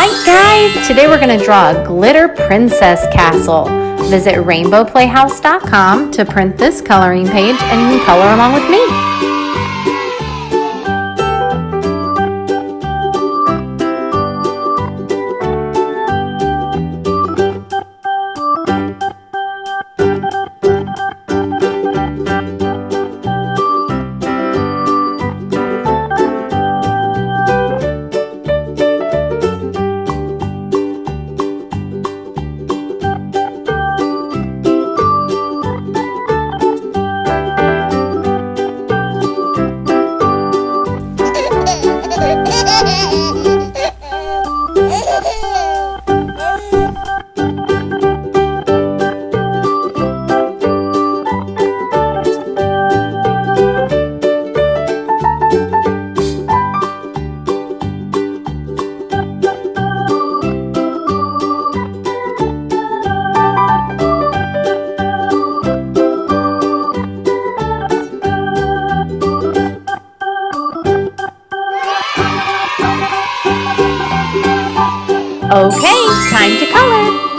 Hi guys! Today we're going to draw a glitter princess castle. Visit rainbowplayhouse.com to print this coloring page and you can color along with me. Okay, time to color.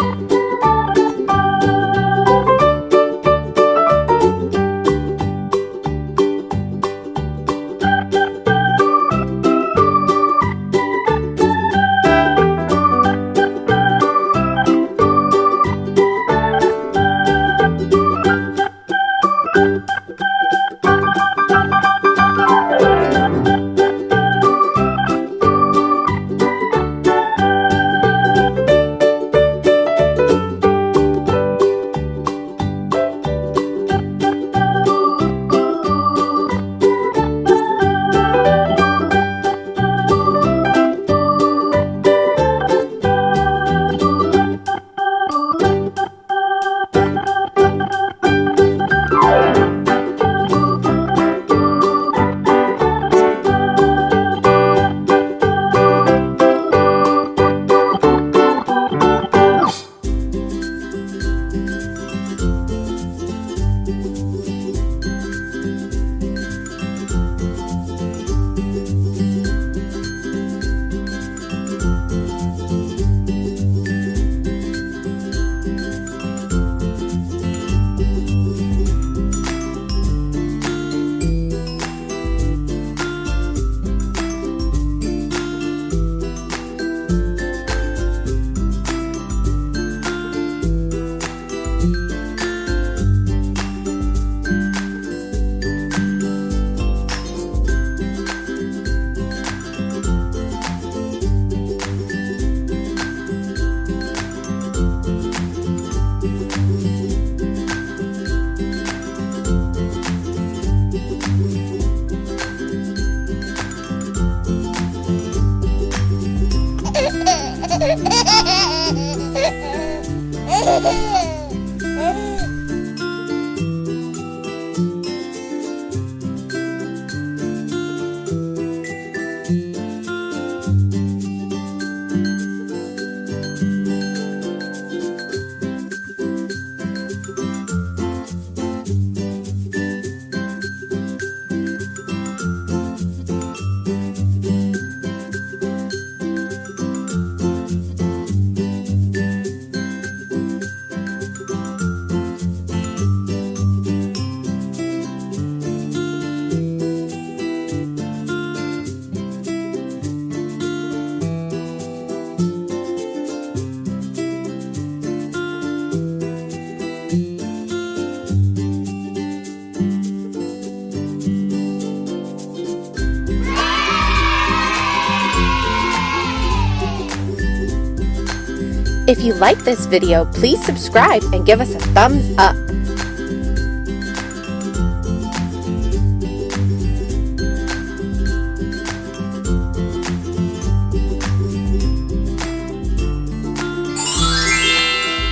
If you like this video, please subscribe and give us a thumbs up.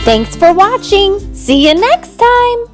Thanks for watching. See you next time.